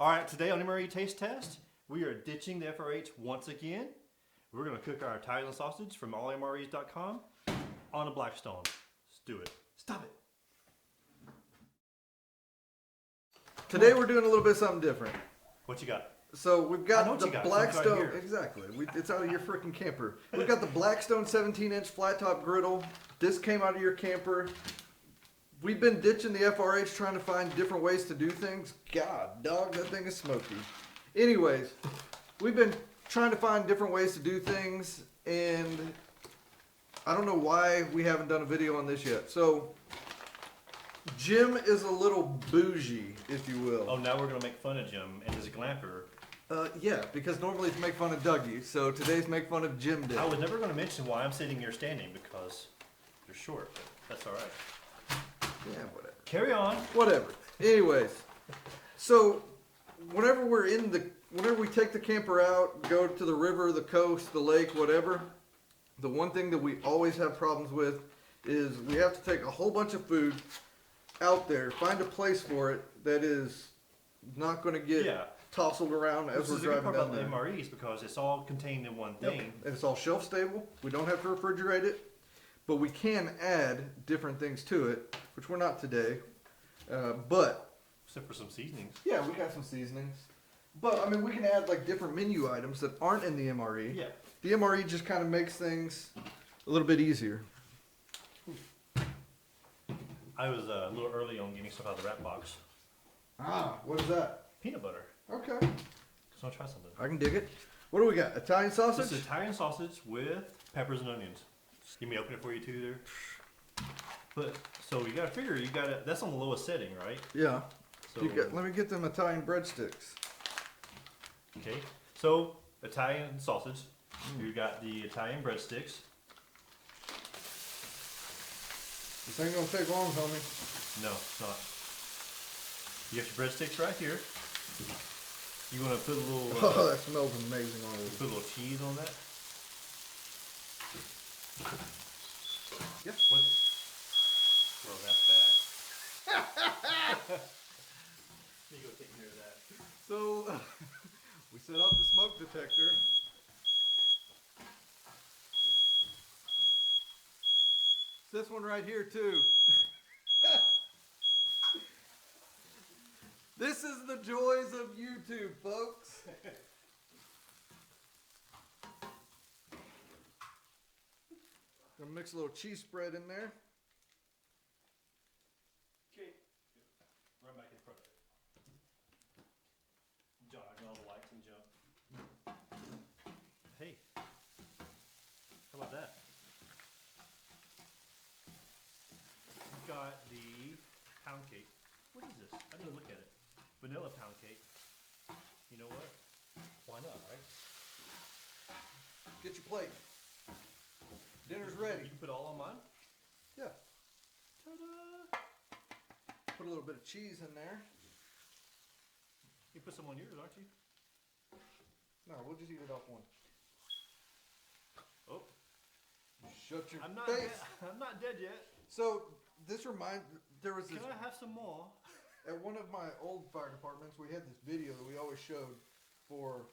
All right, today on MRE Taste Test, we are ditching the FRH once again. We're going to cook our Italian sausage from allmres.com on a Blackstone. Let's do it. Stop it. Today we're doing a little bit of something different. What you got? So we've got the Blackstone. Blackstone, exactly. It's out of your freaking camper. We've got the Blackstone 17-inch flat top griddle. This came out of your camper. We've been ditching the FRH, trying to find different ways to do things. God, dog, that thing is smoky. Anyways, we've been trying to find different ways to do things, and I don't know why we haven't done a video on this yet. So, Jim is a little bougie, if you will. Oh, now we're going to make fun of Jim and his glamper. Yeah, because normally it's make fun of Dougie, so today's make fun of Jim Day. I was never going to mention why I'm sitting here standing because you're short, but that's all right. Yeah, whatever. Carry on. Whatever. Anyways, so whenever we take the camper out, go to the river, the coast, the lake, whatever, the one thing that we always have problems with is we have to take a whole bunch of food out there, find a place for it that is not going to get tousled around as we're driving down there. This is a good part about the MREs because it's all contained in one thing. Yep. And it's all shelf stable. We don't have to refrigerate it. But we can add different things to it, which we're not today. But except for some seasonings. Yeah, we got some seasonings. But I mean, we can add like different menu items that aren't in the MRE. Yeah. The MRE just kind of makes things a little bit easier. I was a little early on getting stuff out of the wrap box. Ah, what is that? Peanut butter. Okay. Just want to try something. I can dig it. What do we got? Italian sausage? This is Italian sausage with peppers and onions. Give me open it for you too there. But so you gotta figure that's on the lowest setting, right? Yeah. So let me get them Italian breadsticks. Okay. So Italian sausage. You got the Italian breadsticks. This ain't gonna take long, homie. No, it's not. You got your breadsticks right here. You wanna put a little oh, that smells amazing already. Put a little cheese on that. Yep. What? Well, that's bad. Let me go take care of that. So, we set up the smoke detector. It's this one right here, too. This is the joys of YouTube, folks. Gonna mix a little cheese spread in there. Okay. Right back in front of it. Jog all the lights and jump. Hey. How about that? We've got the pound cake. What is this? I didn't look at it. Vanilla pound cake. You know what? Why not, right? Get your plate. Dinner's ready. You can put all on mine? Yeah. Ta-da! Put a little bit of cheese in there. You put some on yours, aren't you? No, we'll just eat it off one. Oh. Shut your I'm not face. dead. I'm not dead yet. So, there was this... Can I have some more? At one of my old fire departments, we had this video that we always showed for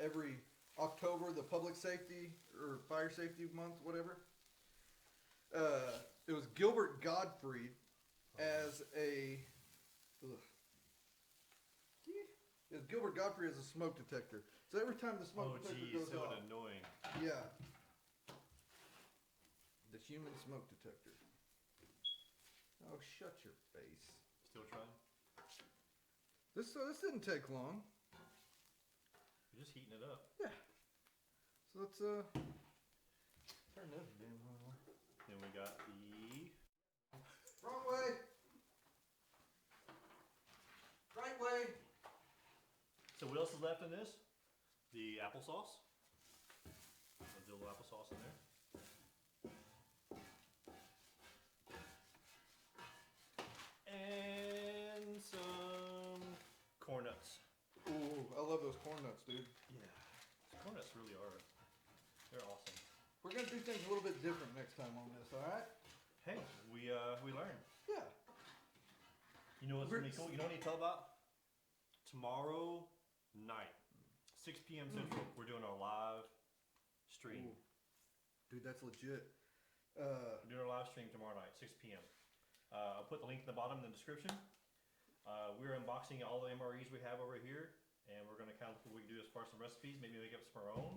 every October, the public safety or fire safety month, whatever. It was Gilbert Gottfried as a... Ugh. It was Gilbert Gottfried as a smoke detector. So every time the smoke detector goes so off... annoying. Yeah. The human smoke detector. Oh, shut your face. Still trying? This didn't take long. You're just heating it up. Yeah. So let's turn this damn on. Then we got the... Wrong way. Right way. So what else is left in this? The applesauce. I'll do a little applesauce in there. And some corn nuts. Ooh, I love those corn nuts, dude. Yeah, corn nuts really are. They're awesome. We're gonna do things a little bit different next time on this, all right? Hey, we learn. Yeah. You know what's really cool? You know what you tell about? tomorrow night, 6 p.m. Central, we're doing our live stream. Ooh. Dude, that's legit. We're doing our live stream tomorrow night, 6 p.m. I'll put the link in the bottom in the description. We're unboxing all the MREs we have over here, and we're going to kind of look what we can do as far as some recipes, maybe make up some of our own,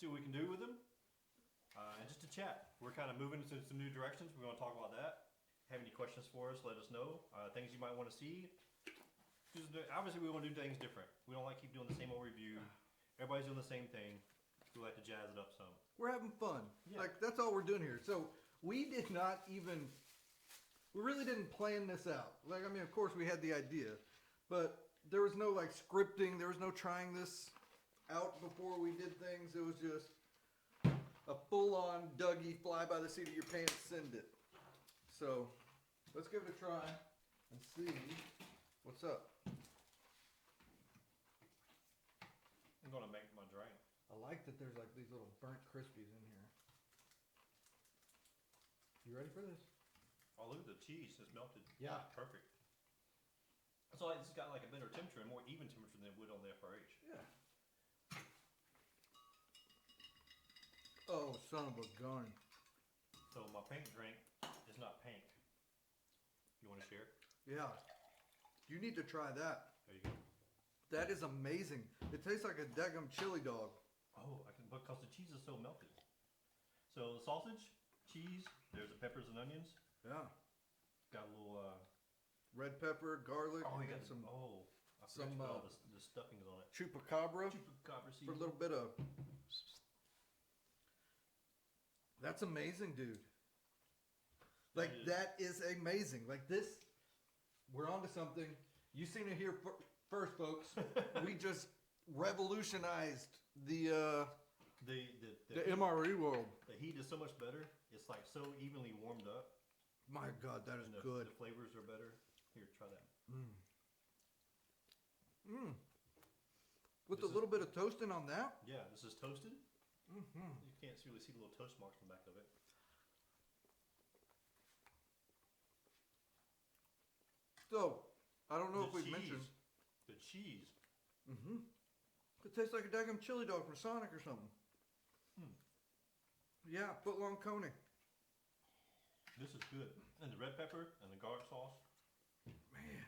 see what we can do with them, and just to chat. We're kind of moving into some new directions. We're going to talk about that. Have any questions for us, let us know. Things you might want to see. Obviously, we want to do things different. We don't like keep doing the same old review. Everybody's doing the same thing. We like to jazz it up some. We're having fun. Yeah. Like, that's all we're doing here. So we really didn't plan this out. Like, I mean, of course we had the idea, but there was no like scripting. There was no trying this out before we did things. It was just a full-on Dougie, fly by the seat of your pants, send it. So let's give it a try and see what's up. I'm going to make my drink. I like that there's like these little burnt crispies in here. You ready for this? Oh, look at the cheese. It's melted. Yeah. Perfect. So it's got like a better temperature and more even temperature than it would on the FRH. Yeah. Oh, son of a gun. So my pink drink is not pink. You want to share? Yeah. You need to try that. There you go. That is amazing. It tastes like a daggum chili dog. Oh, because the cheese is so melted. So the sausage, cheese, there's the peppers and onions. Yeah. Got a little. Red pepper, garlic, Oh, you and got some I forgot to put all the stuffings on it. chupacabra Chupacabra for a seasoning. little bit of. That's amazing, dude. Like, that is amazing. Like, this, we're onto something. You seen it here first, folks. We just revolutionized the MRE world. The heat is so much better. It's like so evenly warmed up. My God, that is And good. The flavors are better. Here, try that. With This a little bit of toasting on that. Yeah, this is toasted. You can't really see the little toast marks on the back of it. So, I don't know if The we've cheese. mentioned. The cheese. It tastes like a daggum chili dog from Sonic or something. Yeah, foot long coning. This is good. And the red pepper and the garlic sauce. Man.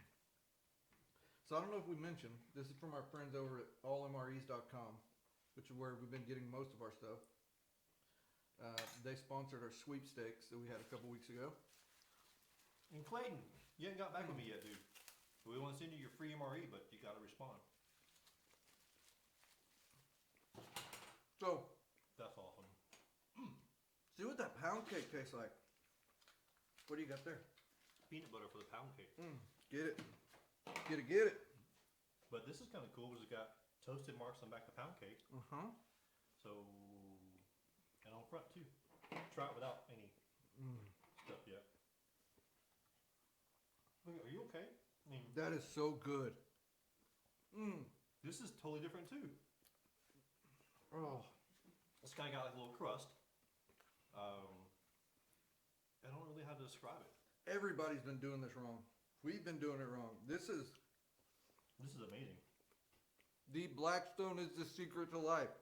So I don't know if we mentioned, this is from our friends over at allmres.com, which is where we've been getting most of our stuff. They sponsored our sweepstakes that we had a couple weeks ago. And Clayton, you haven't got back with me yet, dude. We want to send you your free MRE, but you got to respond. So, That's awesome. see what that pound cake tastes like. What do you got there? Peanut butter for the pound cake. Get it. Get it. But this is kind of cool because it's got toasted marks on the back of the pound cake. Uh-huh. So, and on front too. Try it without any stuff yet. Look, are you okay? I mean, That is so good. this is totally different too. Oh. It's kind of got like a little crust. I don't really know how to describe it. Everybody's been doing this wrong. We've been doing it wrong. This is amazing. the Blackstone is the secret to life.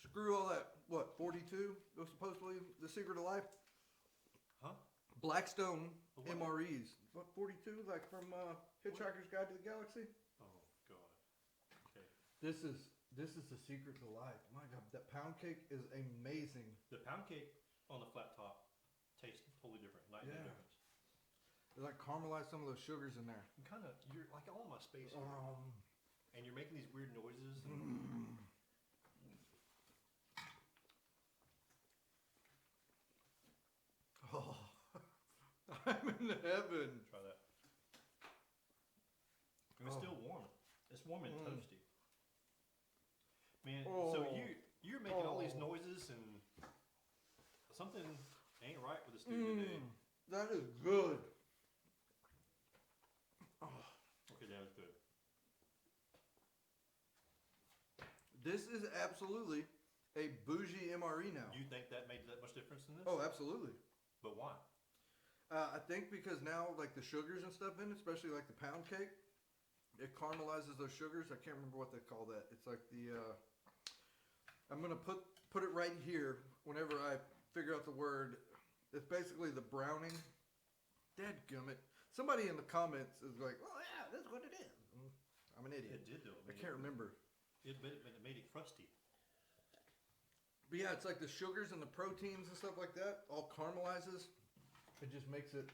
Screw all that. What, 42 was supposedly the secret to life? Huh? Blackstone What? MREs. What, 42? Like from Hitchhiker's Guide to the Galaxy? Oh god. Okay. This is the secret to life. My God, that pound cake is amazing. The pound cake on the flat top tastes totally different. Night and day Yeah. difference. They like caramelize some of those sugars in there. You're like all in my space here. And you're making these weird noises. Oh, I'm in heaven. Try that. And it's still warm. It's warm and toasty. Man, so you're making all these noises and something ain't right with this dude today. That is good. Okay, that was good. This is absolutely a bougie MRE now. Do you think that made that much difference in this? Oh, absolutely. But why? I think because now, like the sugars and stuff in it, especially like the pound cake, it caramelizes those sugars. I can't remember what they call that. It's like the, I'm gonna put it right here whenever I figure out the word. It's basically the browning. Dadgummit. Somebody in the comments is like, oh yeah, that's what it is. I'm an idiot. It did though. I can't remember. It made it crusty. But yeah, it's like the sugars and the proteins and stuff like that all caramelizes. It just makes it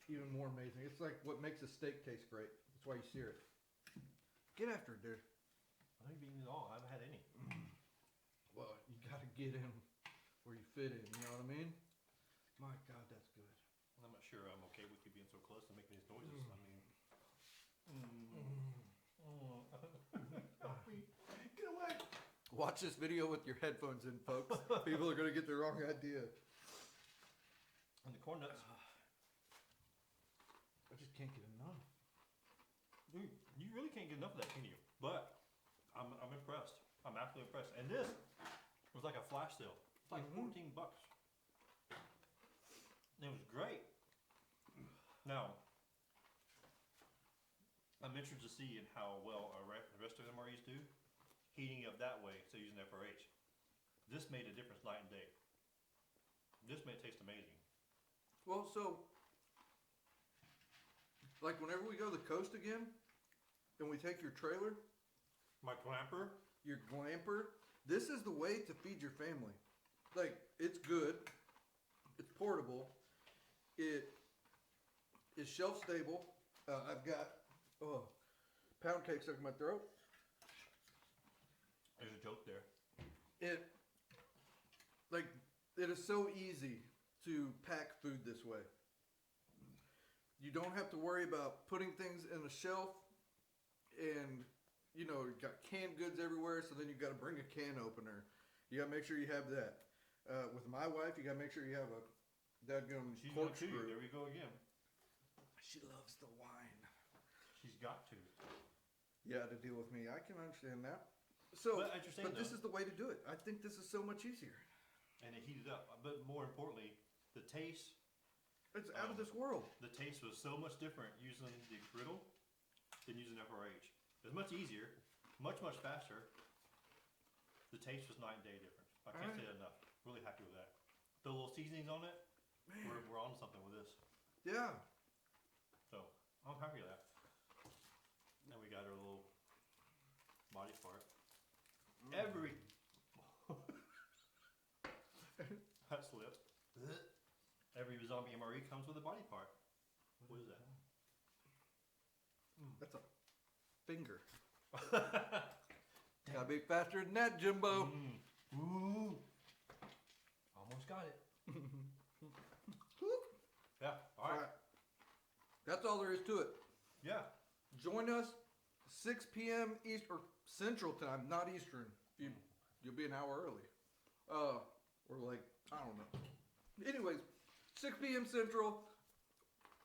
even more amazing. It's like what makes a steak taste great. That's why you sear it. Get after it, dude. I think being all, I haven't had any. Well, you gotta get in where you fit in, you know what I mean? My God, that's good. I'm not sure I'm okay with you being so close and making these noises. Get away! Watch this video with your headphones in, folks. People are gonna get the wrong idea. And the corn nuts. I just can't get enough. Dude, you really can't get enough of that, can you? But I'm impressed. I'm absolutely impressed. And this was like a flash sale. It's like $14. And it was great. Now, I'm interested to see in how well the rest of the MREs do, heating up that way, so using FRH. This made a difference night and day. This made it taste amazing. Well, so, like whenever we go to the coast again, and we take your trailer, My clamper, your glamper, this is the way to feed your family. Like, it's good, it's portable, it is shelf stable. I've got pound cake stuck in my throat. there's a joke there. It is so easy to pack food this way. You don't have to worry about putting things in a shelf and you know, you got canned goods everywhere, so then you got to bring a can opener. You got to make sure you have that. With my wife, you got to make sure you have a dadgum She's got to. corkscrew. There we go again. She loves the wine. She's got to. Yeah, to deal with me, I can understand that. So, But as you're saying, but this though- is the way to do it. I think this is so much easier. And it heated up. But more importantly, the taste. It's out of this world. The taste was so much different using the griddle than using FRH. It was much easier, much faster. The taste was night and day difference. I can't say that enough. Really happy with that. The little seasonings on it, we're on something with this. Yeah. So I'm happy with that. Now we got our little body part. Every that slipped. Every zombie MRE comes with a body part. What is that? That's a finger. Gotta be faster than that, Jimbo. Ooh. Almost got it. Yeah. All right. That's all there is to it. Yeah. Join us 6 p.m. East or Central Time, not Eastern. You'll be an hour early. Or like, I don't know. Anyways, 6 p.m. Central.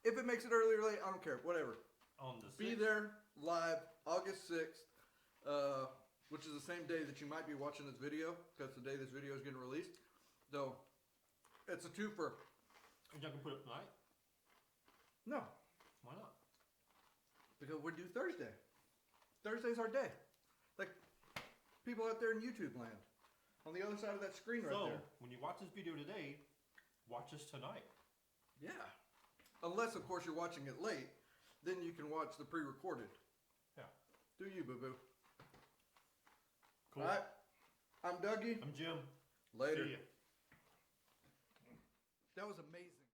If it makes it early or late, I don't care. Whatever. On the 6th. Be there live August 6th, which is the same day that you might be watching this video, because the day this video is getting released. So, it's a twofer. You can put it tonight? No, Why not? because we do Thursday. Thursday's our day. Like, people out there in YouTube land. On the other side of that screen right So, there. when you watch this video today, watch us tonight. Yeah. Unless, of course, you're watching it late. Then you can watch the pre-recorded. Yeah. Do you, boo-boo. Cool. All right. I'm Dougie. I'm Jim. Later. See ya. That was amazing.